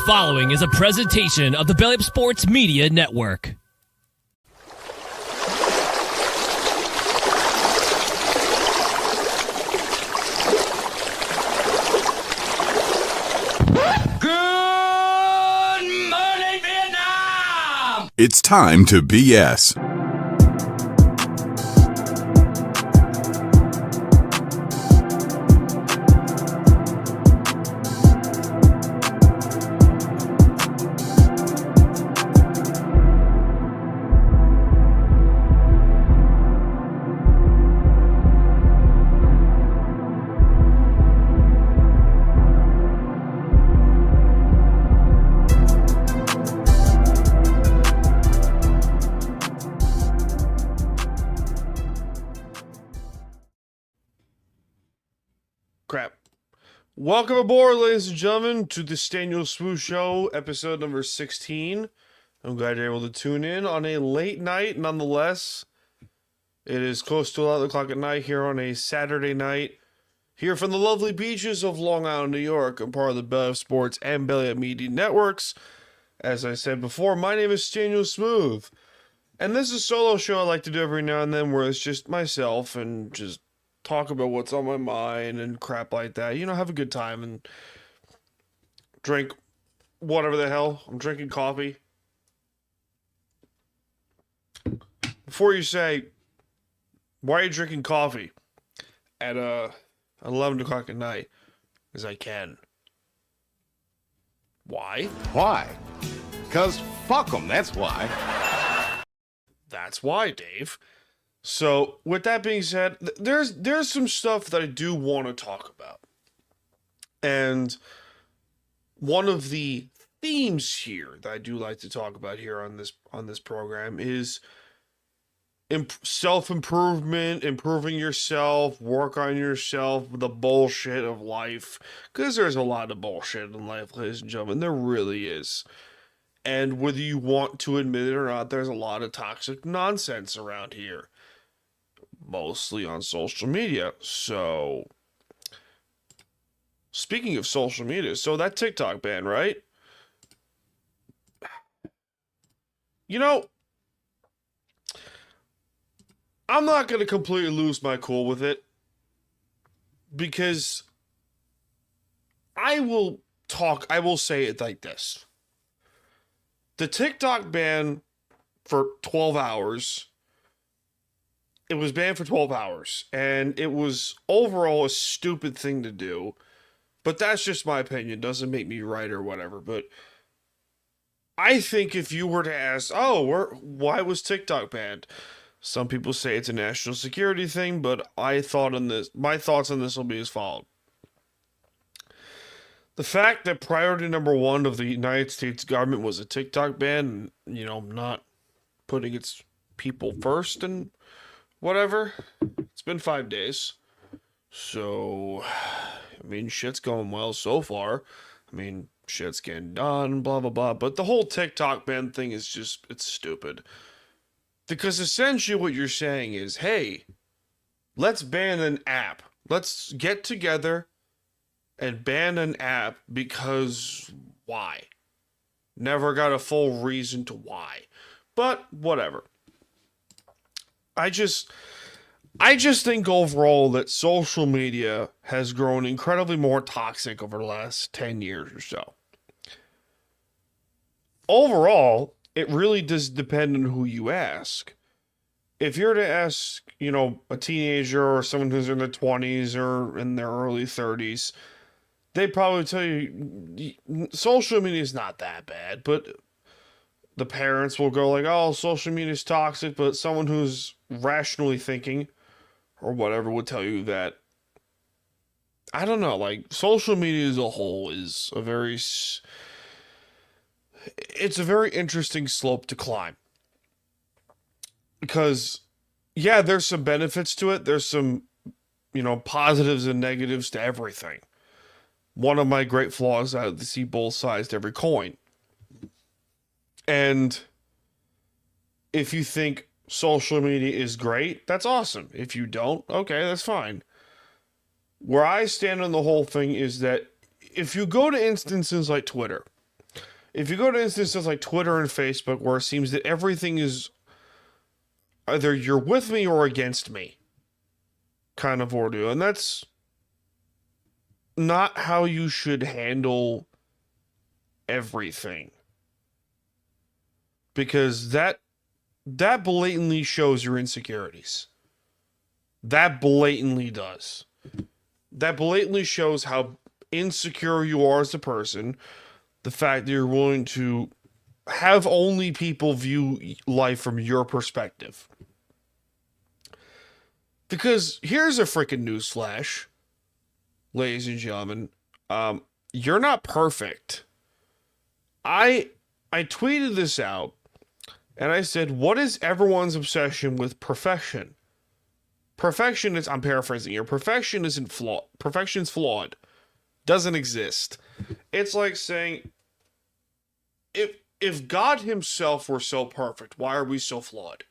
following is a presentation of the Belly Up Sports Media Network. Good morning, Vietnam! It's time to BS. Crap. Welcome aboard, ladies and gentlemen, to the Staniel Swoosh Show, episode number 16. I'm glad you're able to tune in on a late night, nonetheless. It is close to 11 o'clock at night here on a Saturday night. Here from the lovely beaches of Long Island, New York. I'm part of the Belly Up Sports and Belly Up Media Networks. As I said before, my name is Staniel Smooth. And this is a solo show I like to do every now and then where it's just myself and just talk about what's on my mind and crap like that. You know, have a good time and drink whatever the hell. I'm drinking coffee. Before you say, why are you drinking coffee at 11 o'clock at night? Because I can. Why? Why? Because fuck them, that's why. That's why, Dave. So, with that being said, there's some stuff that I do want to talk about. And one of the themes here that I do like to talk about here on this program is self-improvement, improving yourself, work on yourself, the bullshit of life. Because there's a lot of bullshit in life, ladies and gentlemen. There really is. And whether you want to admit it or not, there's a lot of toxic nonsense around here. Mostly on social media. So, speaking of social media, so that TikTok ban, right? You know, I'm not going to completely lose my cool with it. Because I will say it like this. The TikTok ban for 12 hours... It was banned for 12 hours, and it was overall a stupid thing to do, but that's just my opinion. Doesn't make me right or whatever, but I think if you were to ask, why was TikTok banned? Some people say it's a national security thing, but my thoughts on this will be as follows. The fact that priority number one of the United States government was a TikTok ban, not putting its people first and whatever. It's been 5 days. So, shit's going well so far. Shit's getting done, blah, blah, blah. But the whole TikTok ban thing is it's stupid. Because essentially what you're saying is, hey, let's ban an app. Let's get together and ban an app because why? Never got a full reason to why. But, whatever. I just think overall that social media has grown incredibly more toxic over the last 10 years or so. Overall, it really does depend on who you ask. If you're to ask, a teenager or someone who's in their 20s or in their early 30s, they'd probably tell you social media is not that bad, but the parents will go like, oh, social media is toxic, but someone who's rationally thinking or whatever would tell you that, I don't know, like social media as a whole is it's a very interesting slope to climb. Because, yeah, there's some benefits to it. There's some, positives and negatives to everything. One of my great flaws, I see both sides to every coin. And if you think social media is great, that's awesome. If you don't, okay, that's fine. Where I stand on the whole thing is that if you go to instances like Twitter, if you go to instances like Twitter and Facebook where it seems that everything is either you're with me or against me kind of ordeal, and that's not how you should handle everything, because that blatantly shows your insecurities. That blatantly does. That blatantly shows how insecure you are as a person. The fact that you're willing to have only people view life from your perspective. Because here's a freaking newsflash, ladies and gentlemen. You're not perfect. I tweeted this out, and I said, what is everyone's obsession with perfection? Perfection is, I'm paraphrasing here, perfection isn't flawed. Perfection's flawed. Doesn't exist. It's like saying, if God himself were so perfect, why are we so flawed?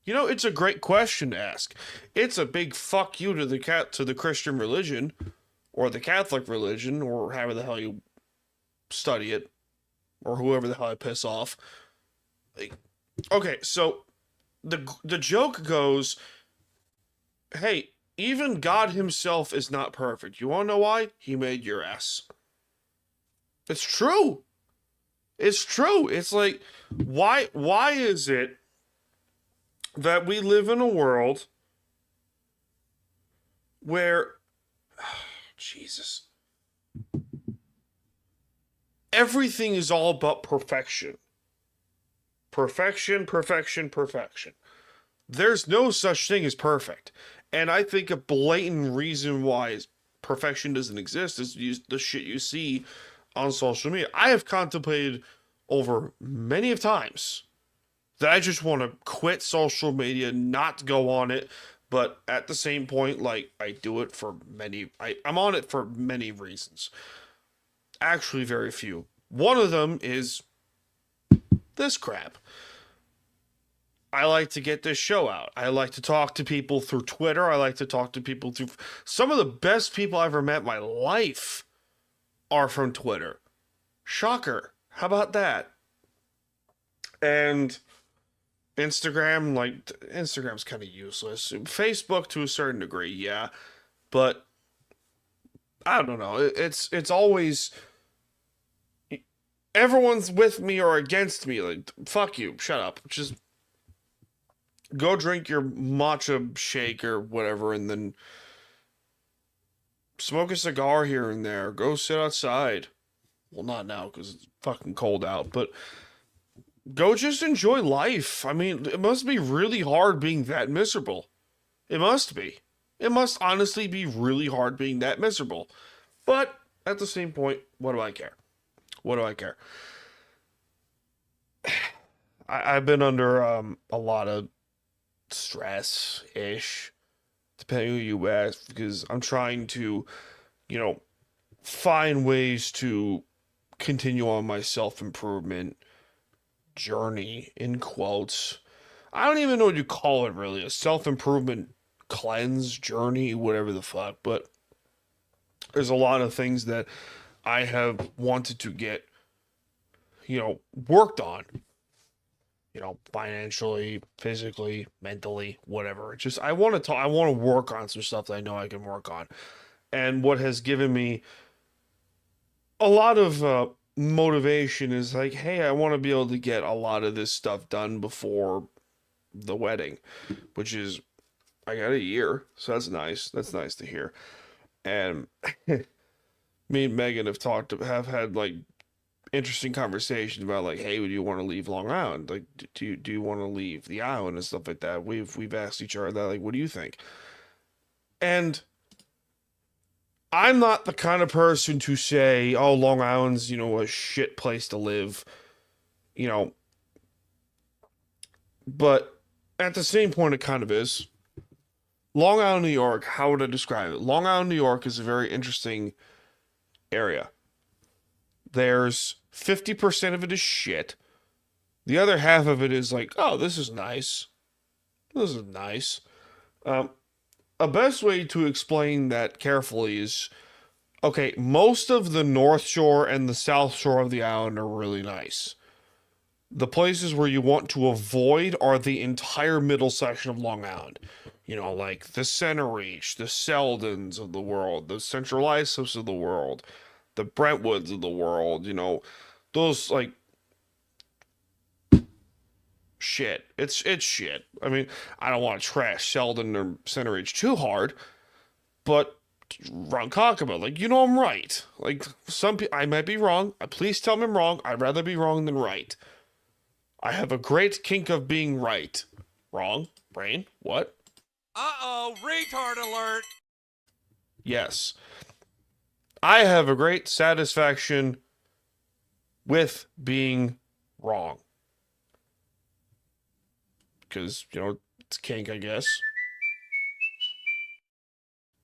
You know, it's a great question to ask. It's a big fuck you to the Christian religion, or the Catholic religion, or however the hell you study it, or whoever the hell I piss off. Like, okay, so the joke goes, hey, even God himself is not perfect. You want to know why? He made your ass. It's true. It's true. It's like, why is it that we live in a world where, Jesus, everything is all about perfection. Perfection, perfection, perfection. There's no such thing as perfect. And I think a blatant reason why perfection doesn't exist is the shit you see on social media. I have contemplated over many of times that I just want to quit social media, not go on it. But at the same point, like, I do it for I'm on it for many reasons. Actually, very few. One of them is this crap. I like to get this show out. I like to talk to people through Twitter. I like to talk to people through... Some of the best people I've ever met in my life are from Twitter. Shocker. How about that? And Instagram, like, Instagram's kind of useless. Facebook to a certain degree, yeah. But I don't know. It's always... Everyone's with me or against me. Like, fuck you. Shut up. Just go drink your matcha shake or whatever, and then smoke a cigar here and there. Go sit outside. Well, not now because it's fucking cold out, but go just enjoy life. I mean, it must be really hard being that miserable. It must be. It must honestly be really hard being that miserable. But at the same point, what do I care? What do I care? I've been under a lot of stress-ish, depending who you ask, because I'm trying to, find ways to continue on my self-improvement journey, in quotes. I don't even know what you call it, really. A self-improvement cleanse journey, whatever the fuck, but there's a lot of things that I have wanted to get, worked on, financially, physically, mentally, whatever. Just, I want to work on some stuff that I know I can work on. And what has given me a lot of motivation is like, hey, I want to be able to get a lot of this stuff done before the wedding, which is, I got a year. So that's nice. That's nice to hear. And me and Megan have had like interesting conversations about like, hey, would you want to leave Long Island? Like, do you want to leave the island and stuff like that? We've asked each other that, like, what do you think? And I'm not the kind of person to say, oh, Long Island's, a shit place to live, but at the same point, it kind of is. Long Island, New York, how would I describe it? Long Island, New York is a very interesting area. There's 50% of it is shit. The other half of it is like, oh, this is nice. This is nice. A best way to explain that carefully is Okay, most of the North Shore and the South Shore of the island are really nice. The places where you want to avoid are the entire middle section of Long Island. You know, like the Center Reach, the Seldons of the world, the Central Isles of the world, the Brentwoods of the world, you know, those like shit. It's shit. I mean, I don't want to trash Sheldon or Center Reach too hard, but Ronkonkoma, like, you know, I'm right. Like, some people, I might be wrong. Please tell me I'm wrong. I'd rather be wrong than right. I have a great kink of being right. Wrong? Brain? What? Uh-oh, retard alert! Yes. I have a great satisfaction with being wrong. Because, you know, it's kink, I guess.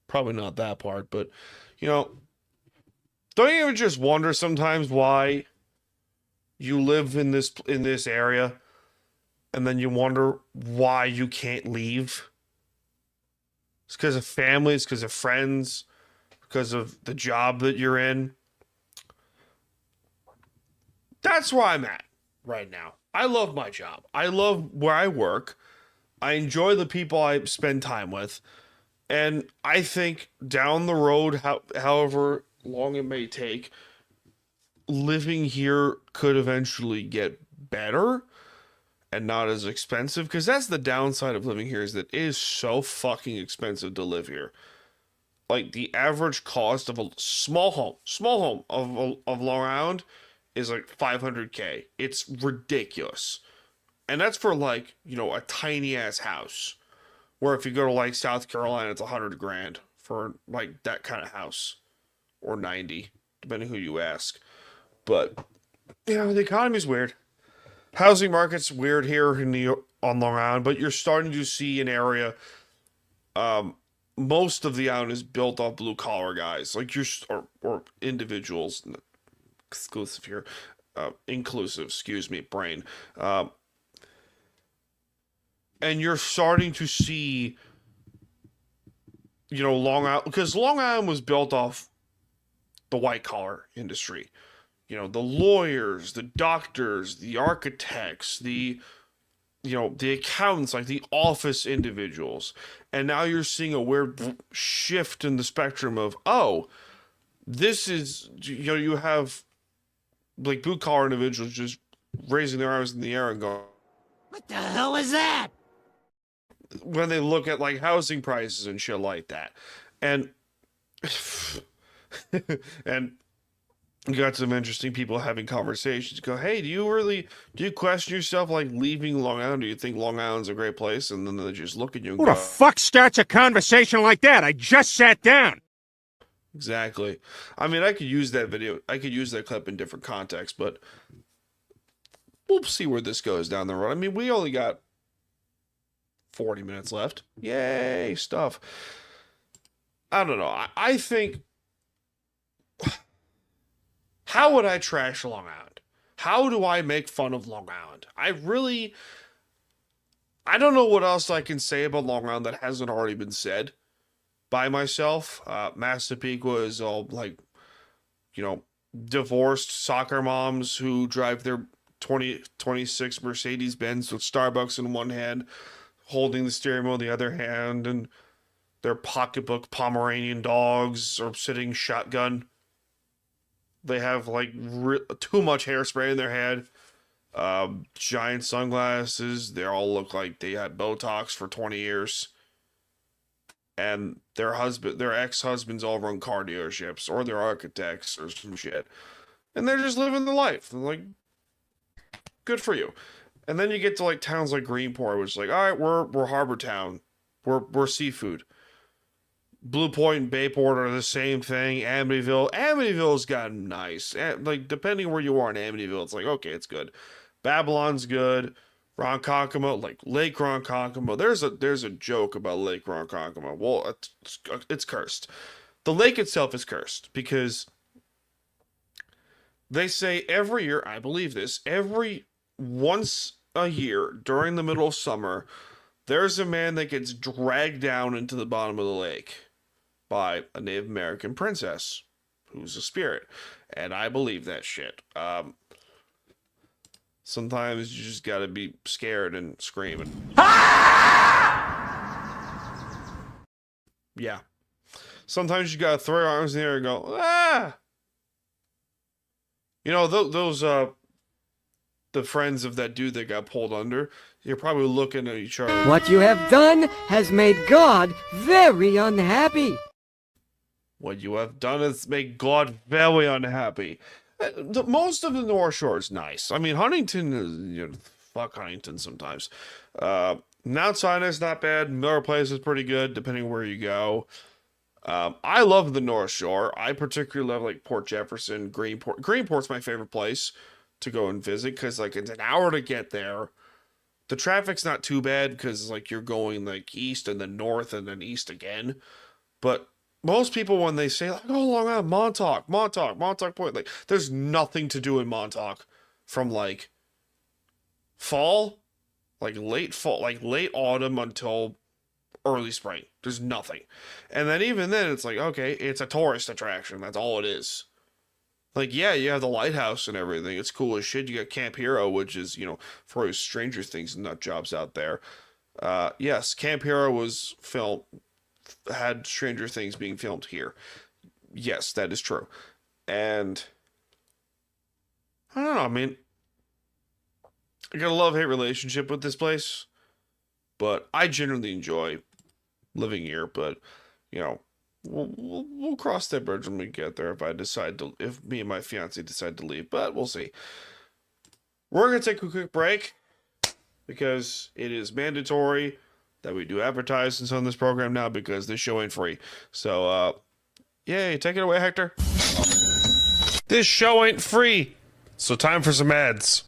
Probably not that part, but, you know, don't you ever just wonder sometimes why you live in this area, and then you wonder why you can't leave? It's because of family, it's because of friends, because of the job that you're in. That's where I'm at right now. I love my job. I love where I work. I enjoy the people I spend time with. And I think down the road, however long it may take, living here could eventually get better and not as expensive. Because that's the downside of living here, is that it is so fucking expensive to live here. Like, the average cost of a small home of Long Island is like $500K. It's ridiculous. And that's for, like, you know, a tiny ass house. Where if you go to like South Carolina, it's $100,000 for like that kind of house, or 90, depending who you ask. But you know, the economy's weird. Housing market's weird here on Long Island, but you're starting to see an area. Most of the island is built off blue collar guys, like or individuals. Exclusive here, inclusive. Excuse me, brain. And you're starting to see, you know, Long Island, because Long Island was built off the white collar industry. You know, the lawyers, the doctors, the architects, the accountants, like the office individuals. And now you're seeing a weird shift in the spectrum of, oh, this is, you know, you have like blue collar individuals just raising their arms in the air and going, "What the hell is that?" when they look at like housing prices and shit like that. And and you got some interesting people having conversations. Go, hey, do you question yourself like leaving Long Island? Do you think Long Island's a great place? And then they just look at you and Who go, the fuck starts a conversation like that? I just sat down. exactly. I mean, I could use that clip in different contexts, but we'll see where this goes down the road. I mean, we only got 40 minutes left. Yay, stuff. I don't know. I think, how would I trash Long Island? How do I make fun of Long Island? I don't know what else I can say about Long Island that hasn't already been said by myself. Massapequa is all like, you know, divorced soccer moms who drive their 2026 Mercedes-Benz with Starbucks in one hand, holding the steering wheel in the other hand, and their pocketbook Pomeranian dogs are sitting shotgun. They have like too much hairspray in their head, giant sunglasses. They all look like they had Botox for 20 years. And their ex-husbands all run car dealerships, or they're architects or some shit. And they're just living the life. They're like, good for you. And then you get to like towns like Greenport, which is like, all right, we're harbor town, we're seafood. Blue Point and Bayport are the same thing. Amityville's gotten nice. Like, depending where you are in Amityville, it's like, okay, it's good. Babylon's good. Ronkonkoma, like Lake Ronkonkoma. There's a joke about Lake Ronkonkoma. Well, it's cursed. The lake itself is cursed because they say every year, I believe this, once a year during the middle of summer, there's a man that gets dragged down into the bottom of the lake by a Native American princess. who's a spirit. And I believe that shit. Sometimes you just gotta be scared and screaming. Yeah. Sometimes you gotta throw your arms in the air and go, ah! You know, those the friends of that dude that got pulled under, you're probably looking at each other. What you have done has made God very unhappy. What you have done is make God very unhappy. Most of the North Shore is nice. I mean, Huntington is, fuck Huntington sometimes. Mount Sinai is not bad. Miller Place is pretty good, depending where you go. I love the North Shore. I particularly love, like, Port Jefferson, Greenport. Greenport's my favorite place to go and visit, because, like, it's an hour to get there. The traffic's not too bad, because, like, you're going, like, east and then north and then east again. But most people, when they say, like, oh, Long Island, Montauk Point, like, there's nothing to do in Montauk from, like, fall, like, late fall, like, late autumn until early spring. There's nothing. And then even then, it's like, okay, it's a tourist attraction. That's all it is. Like, yeah, you have the lighthouse and everything. It's cool as shit. You got Camp Hero, which is, for those Stranger Things nut jobs out there. Yes, Camp Hero was had Stranger Things being filmed here. Yes, that is true. And I don't know, I mean, I got a love-hate relationship with this place, but I genuinely enjoy living here. But, we'll cross that bridge when we get there if me and my fiance decide to leave, but we'll see. We're going to take a quick break because it is mandatory that we do advertisements on this program now, because this show ain't free. So, yay, take it away, Hector. This show ain't free, so time for some ads.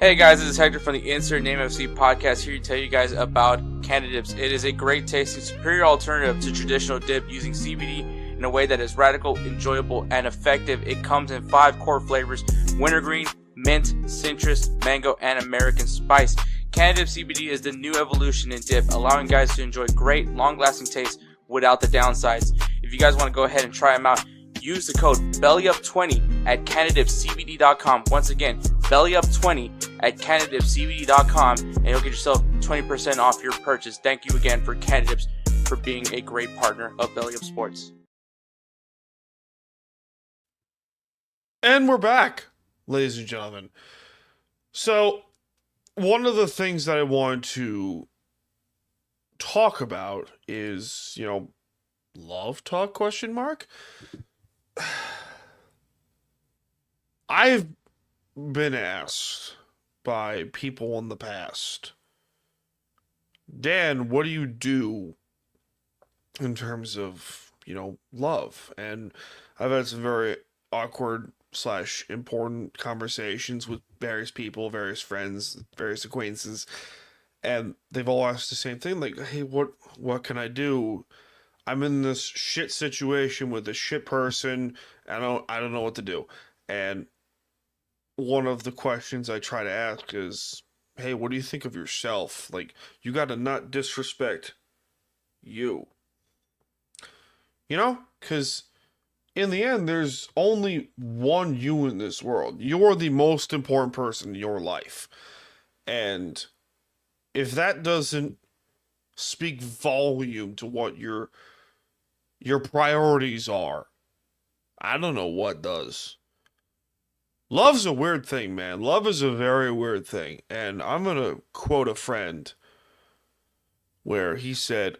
Hey guys, this is Hector from the Insert Name FC podcast, here to tell you guys about Canada Dips. It is a great tasting, superior alternative to traditional dip, using CBD in a way that is radical, enjoyable, and effective. It comes in 5 core flavors: wintergreen, mint, citrus, mango, and American spice. Canada Dip CBD is the new evolution in dip, allowing guys to enjoy great, long-lasting taste without the downsides. If you guys want to go ahead and try them out, use the code BELLYUP20 at CanadaDipCBD.com. Once again, BELLYUP20 at CanadaDipCBD.com, and you'll get yourself 20% off your purchase. Thank you again for Canada Dips for being a great partner of Belly Up Sports. And we're back, ladies and gentlemen. So, one of the things that I want to talk about is, love talk, ? I've been asked by people in the past, Dan, what do you do in terms of, love? And I've had some very awkward / important conversations with various people, various friends, various acquaintances, and they've all asked the same thing, like, hey, what can I do? I'm in this shit situation with a shit person. I don't know what to do. And one of the questions I try to ask is, hey, what do you think of yourself? Like, you got to not disrespect you. Because in the end, there's only one you in this world. You're the most important person in your life. And if that doesn't speak volume to what your priorities are, I don't know what does. Love's a weird thing, man. Love is a very weird thing. And I'm going to quote a friend where he said,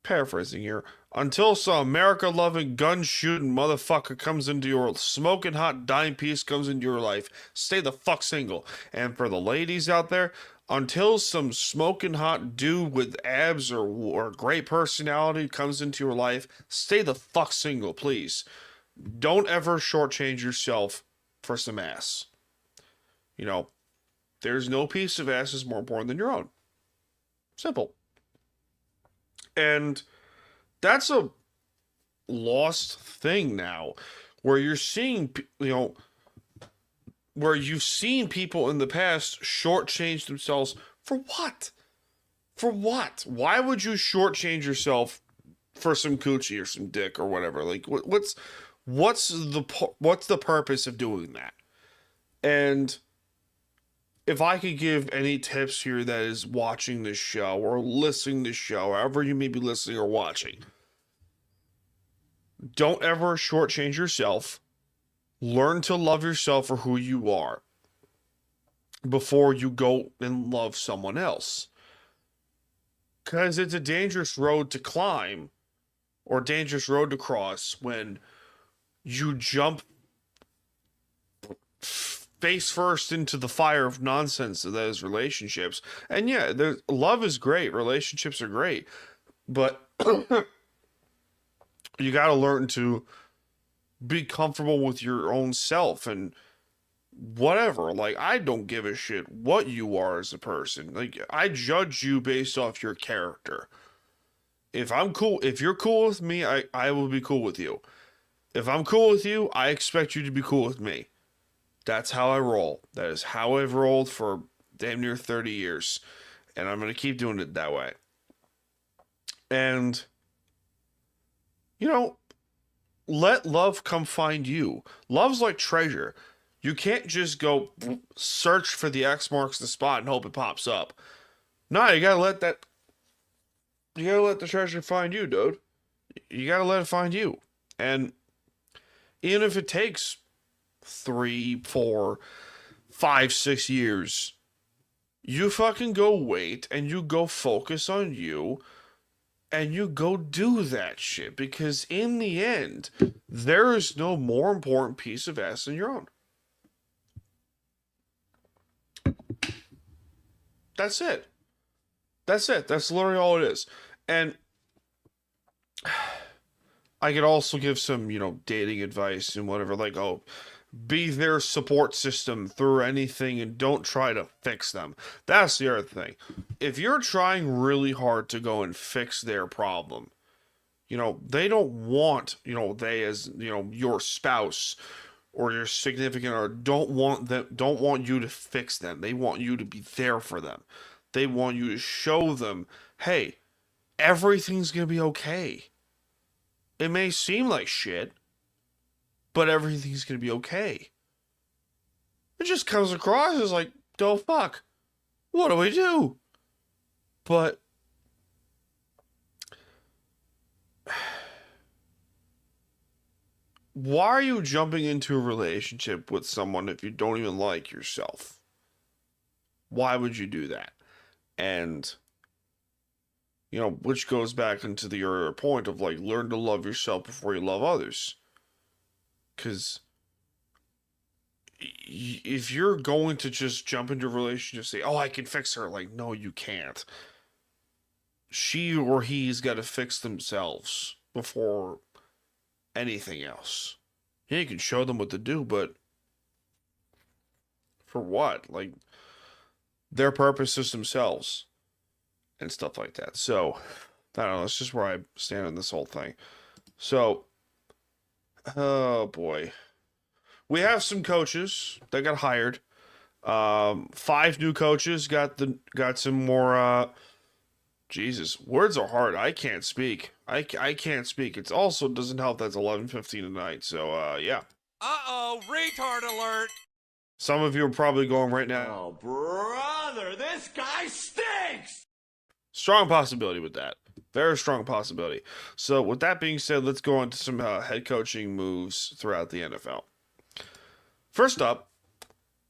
paraphrasing here, until some America-loving, gun-shooting motherfucker comes into your smoking hot dime piece comes into your life, stay the fuck single. And for the ladies out there, until some smoking hot dude with abs or great personality comes into your life, stay the fuck single, please. Don't ever shortchange yourself for some ass. There's no piece of ass is more important than your own. Simple. And that's a lost thing now, where you're seeing, where you've seen people in the past shortchange themselves for what? For what? Why would you shortchange yourself for some coochie or some dick or whatever. Like, what's the purpose of doing that? And if I could give any tips here that is watching this show or listening to this show, however you may be listening or watching, don't ever shortchange yourself. Learn to love yourself for who you are before you go and love someone else. Because it's a dangerous road to climb or dangerous road to cross when you jump face first into the fire of nonsense of those relationships. And yeah, love is great. Relationships are great. But you got to learn to be comfortable with your own self and whatever. Like, I don't give a shit what you are as a person. Like, I judge you based off your character. If you're cool with me, I will be cool with you. If I'm cool with you, I expect you to be cool with me. That's how I roll. That is how I've rolled for damn near 30 years. And I'm going to keep doing it that way. And, let love come find you. Love's like treasure. You can't just go search for the X marks the spot and hope it pops up. No, you gotta let the treasure find you, dude. You gotta let it find you. And even if it takes 3, 4, 5, 6 years, you fucking go wait and you go focus on you and you go do that shit, because in the end, there is no more important piece of ass than your own. That's it. That's it. That's literally all it is. And I could also give some, dating advice and whatever, like, be their support system through anything and don't try to fix them. That's the other thing. If you're trying really hard to go and fix their problem, they don't want, they as, your spouse or your significant other don't want you to fix them. They want you to be there for them. They want you to show them, hey, everything's going to be okay. It may seem like shit, but everything's going to be okay. It just comes across as like, oh fuck, what do we do? But why are you jumping into a relationship with someone if you don't even like yourself? Why would you do that? And, which goes back into the earlier point of like, learn to love yourself before you love others. Because if you're going to just jump into a relationship and say, oh, I can fix her, like, no, you can't. She or he's got to fix themselves before anything else. Yeah, you can show them what to do, but for what? Like, their purpose is themselves and stuff like that. So, I don't know, that's just where I stand on this whole thing. So, oh boy. We have some coaches that got hired. 5 new coaches got some more Jesus, words are hard. I can't speak. I can't speak. It also doesn't help that's 11:15 tonight. So yeah. Uh-oh, retard alert. Some of you are probably going right now. Oh, brother, this guy stinks! Strong possibility with that. Very strong possibility. So with that being said, let's go on to some head coaching moves throughout the NFL. First up,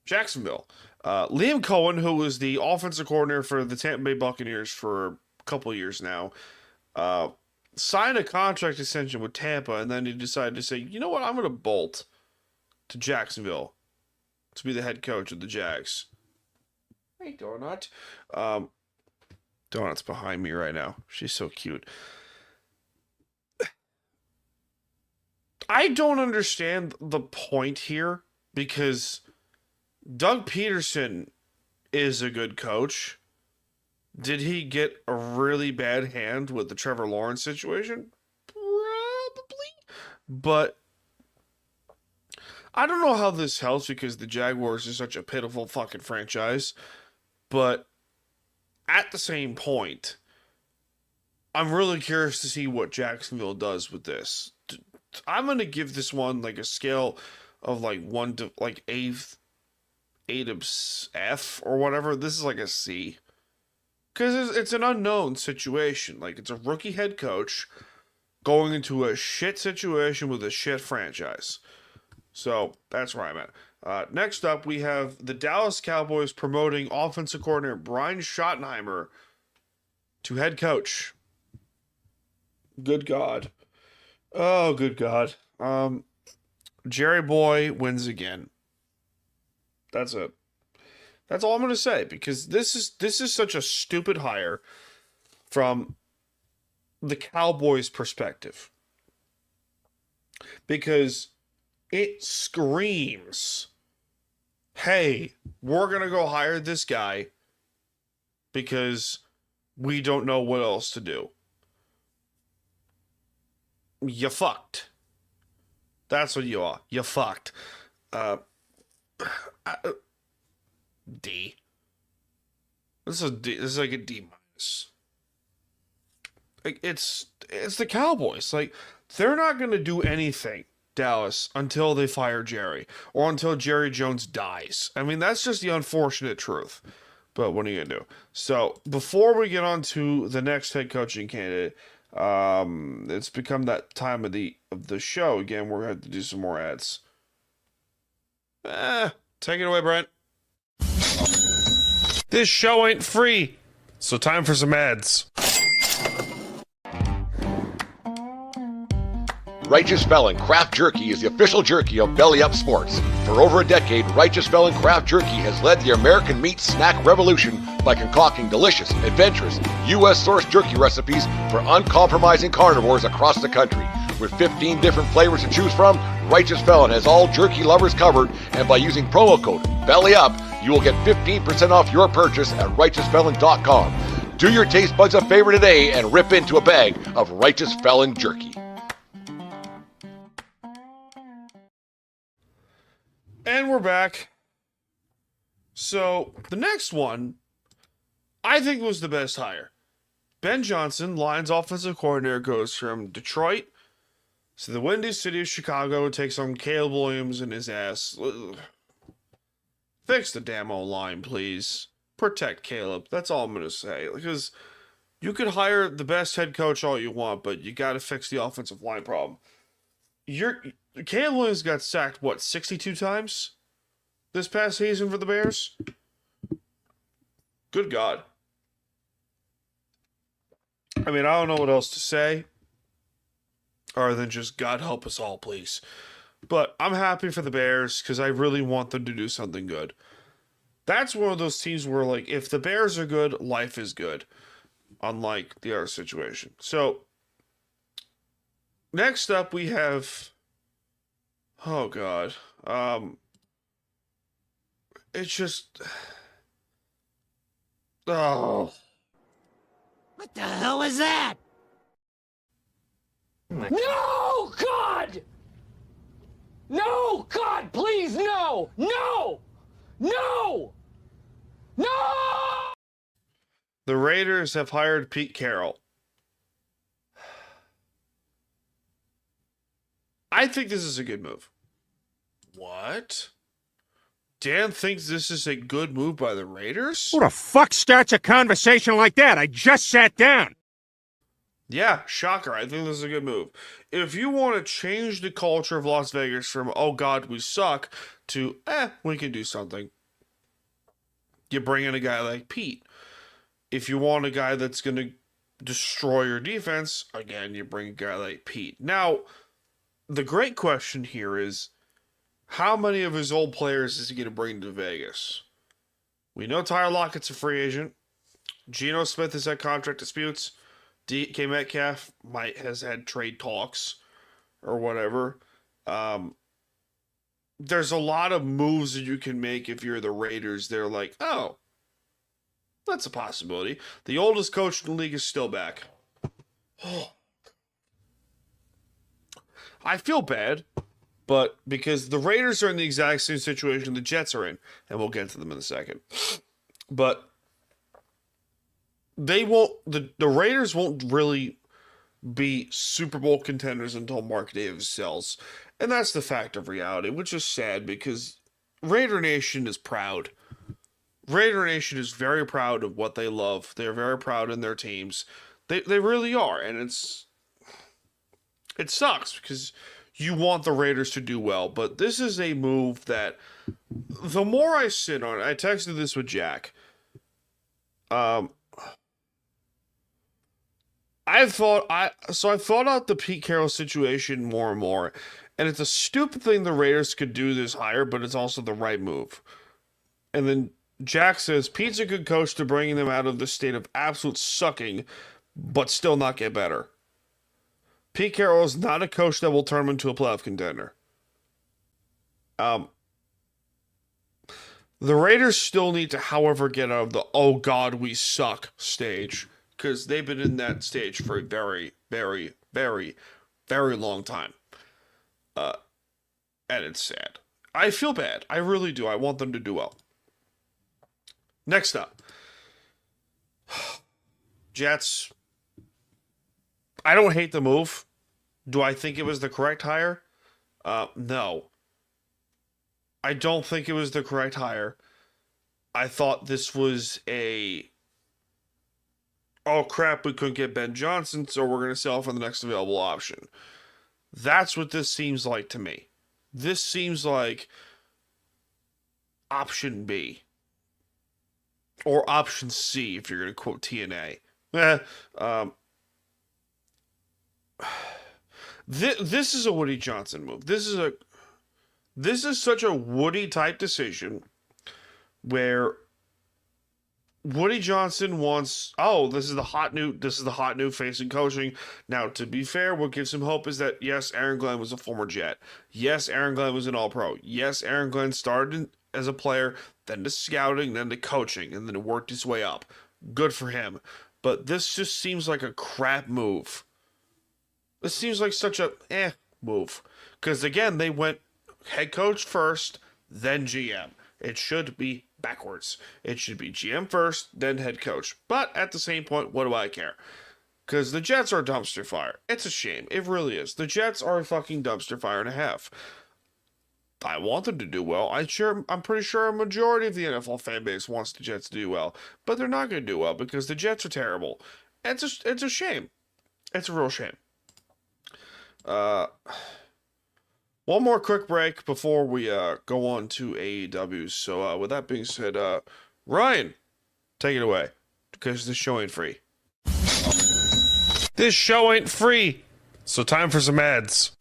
Jacksonville. Liam Cohen, who was the offensive coordinator for the Tampa Bay Buccaneers for a couple years now, signed a contract extension with Tampa, and then he decided to say, you know what, I'm going to bolt to Jacksonville to be the head coach of the Jags. Hey, Donut. Donut's behind me right now. She's so cute. I don't understand the point here, because Doug Peterson is a good coach. Did he get a really bad hand with the Trevor Lawrence situation? Probably. But I don't know how this helps, because the Jaguars are such a pitiful fucking franchise. But at the same point, I'm really curious to see what Jacksonville does with this. I'm going to give this one like a scale of like 1 to like 8 of F or whatever. This is like a C. Because it's an unknown situation. Like, it's a rookie head coach going into a shit situation with a shit franchise. So, that's where I'm at. Next up, we have the Dallas Cowboys promoting offensive coordinator Brian Schottenheimer to head coach. Good God. Oh, good God. Jerry Boy wins again. That's it. That's all I'm going to say, because this is such a stupid hire from the Cowboys' perspective. Because it screams, hey, we're going to go hire this guy because we don't know what else to do. You fucked. That's what you are. You fucked. D. This is like a D minus. Like it's the Cowboys. Like, they're not gonna do anything, Dallas, until they fire Jerry or until Jerry Jones dies. I mean, that's just the unfortunate truth. But what are you gonna do? So before we get on to the next head coaching candidate, it's become that time of the show again. We're gonna have to do some more ads. Take it away, Brent. This show ain't free, so time for some ads. Righteous Felon Craft Jerky is the official jerky of Belly Up Sports. For over a decade, Righteous Felon Craft Jerky has led the American meat snack revolution by concocting delicious, adventurous, U.S.-sourced jerky recipes for uncompromising carnivores across the country. With 15 different flavors to choose from, Righteous Felon has all jerky lovers covered, and by using promo code BELLYUP, you will get 15% off your purchase at righteousfelon.com. Do your taste buds a favor today and rip into a bag of Righteous Felon jerky. And we're back. So, the next one, I think was the best hire. Ben Johnson, Lions offensive coordinator, goes from Detroit to the windy city of Chicago and takes on Caleb Williams and his ass. Ugh. Fix the damn O-line, please. Protect Caleb. That's all I'm going to say. Because you could hire the best head coach all you want, but you got to fix the offensive line problem. Caleb Williams got sacked, 62 times this past season for the Bears? Good God. I mean, I don't know what else to say other than just God help us all, please. But I'm happy for the Bears because I really want them to do something good. That's one of those teams where, like, if the Bears are good, life is good. Unlike the other situation. So, next up we have... Oh, God. It's just... Oh. What the hell is that? No, God! No, God, please, no! No! No! No! The Raiders have hired Pete Carroll. I think this is a good move. What? Dan thinks this is a good move by the Raiders? Who the fuck starts a conversation like that? I just sat down. Yeah, shocker. I think this is a good move. If you want to change the culture of Las Vegas from, oh God, we suck, to, we can do something, you bring in a guy like Pete. If you want a guy that's going to destroy your defense, again, you bring a guy like Pete. Now, the great question here is, how many of his old players is he going to bring to Vegas? We know Tyler Lockett's a free agent. Geno Smith has had contract disputes. DK Metcalf has had trade talks or whatever. There's a lot of moves that you can make if you're the Raiders. They're like, oh, that's a possibility. The oldest coach in the league is still back. I feel bad, but because the Raiders are in the exact same situation the Jets are in, and we'll get to them in a second. But they won't. The Raiders won't really be Super Bowl contenders until Mark Davis sells, and that's the fact of reality, which is sad because Raider Nation is proud. Raider Nation is very proud of what they love. They're very proud in their teams. They really are, and it sucks because you want the Raiders to do well, but this is a move that the more I sit on it, I texted this with Jack. I thought out the Pete Carroll situation more and more, and it's a stupid thing the Raiders could do this hire, but it's also the right move. And then Jack says Pete's a good coach to bring them out of the state of absolute sucking, but still not get better. Pete Carroll is not a coach that will turn him into a playoff contender. The Raiders still need to, however, get out of the "oh God, we suck" stage, because they've been in that stage for a very, very, very, very long time. And it's sad. I feel bad. I really do. I want them to do well. Next up, Jets. I don't hate the move. Do I think it was the correct hire? No. I don't think it was the correct hire. I thought this was oh crap, we couldn't get Ben Johnson, so we're going to sell for the next available option. That's what this seems like to me. This seems like option B. Or option C, if you're going to quote TNA. This is a Woody Johnson move. This is such a Woody type decision where Woody Johnson wants, this is the hot new face in coaching. Now, to be fair, what gives him hope is that yes, Aaron Glenn was a former Jet. Yes, Aaron Glenn was an All-Pro. Yes, Aaron Glenn started as a player, then to scouting, then to coaching, and then it worked his way up. Good for him. But this just seems like a crap move. This seems like such a move. Because again, they went head coach first, then GM. It should be backwards. It should be GM first, then head coach. But at the same point, what do I care? Because the Jets are a dumpster fire. It's a shame. It really is. The Jets are a fucking dumpster fire and a half. I want them to do well. I'm pretty sure a majority of the NFL fan base wants the Jets to do well. But they're not going to do well because the Jets are terrible. It's a shame. It's a real shame. One more quick break before we go on to AEW. So with that being said, Ryan, take it away. Because this show ain't free. This show ain't free. So time for some ads.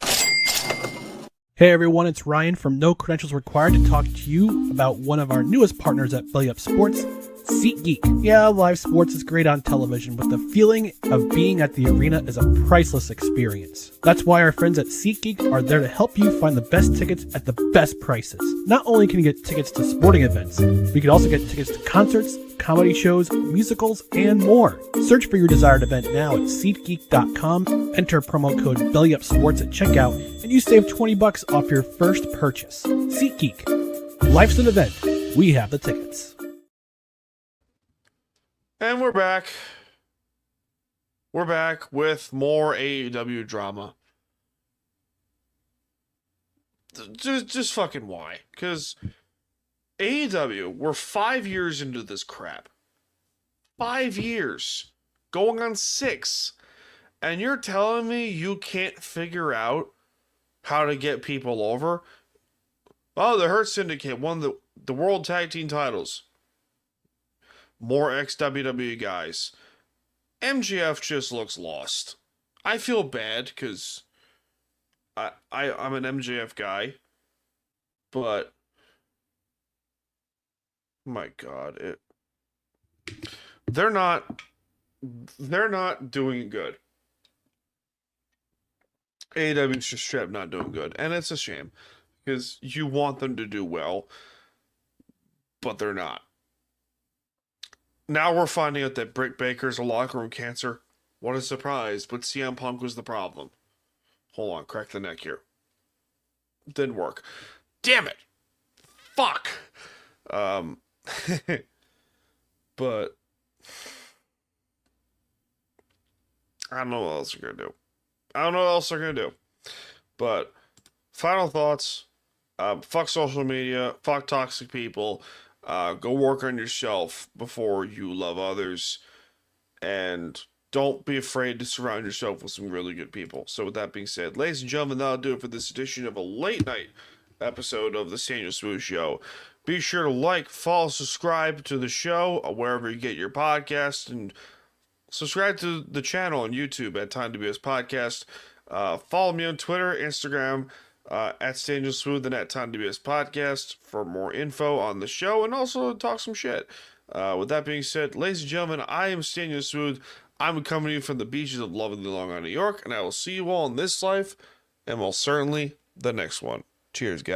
Hey everyone, it's Ryan from No Credentials Required to talk to you about one of our newest partners at Belly Up Sports, SeatGeek. Yeah, live sports is great on television, but the feeling of being at the arena is a priceless experience. That's why our friends at SeatGeek are there to help you find the best tickets at the best prices. Not only can you get tickets to sporting events, but you can also get tickets to concerts, comedy shows, musicals, and more. Search for your desired event now at SeatGeek.com, enter promo code BellyUpSports at checkout, and you save $20 off your first purchase. SeatGeek. Life's an event. We have the tickets. And we're back. We're back with more AEW drama. Just fucking why? Because AEW, we're 5 years into this crap. 5 years. Going on 6. And you're telling me you can't figure out how to get people over? Oh, the Hurt Syndicate won the World Tag Team titles. More ex-WWE guys. MJF just looks lost. I feel bad because I'm an MJF guy. But my God, they're not doing good. AEW's just straight up not doing good. And it's a shame. Because you want them to do well. But they're not. Now we're finding out that Britt Baker's a locker room cancer. What a surprise. But CM Punk was the problem. Hold on, crack the neck here. Didn't work. Damn it. Fuck. But I don't know what else they're gonna do. But final thoughts. Fuck social media. Fuck toxic people. Go work on yourself before you love others. And don't be afraid to surround yourself with some really good people. So with that being said, ladies and gentlemen, that'll do it for this edition of a late night episode of the Staniel Smooth Show. Be sure to like, follow, subscribe to the show wherever you get your podcasts, and subscribe to the channel on YouTube at Time to BS Podcast. Follow me on Twitter, Instagram, at Staniel Smooth and at Time to BS Podcast for more info on the show and also talk some shit. With that being said, ladies and gentlemen, I am Staniel Smooth. I'm coming to you from the beaches of lovely Long Island, New York, and I will see you all in this life and most certainly the next one. Cheers, guys.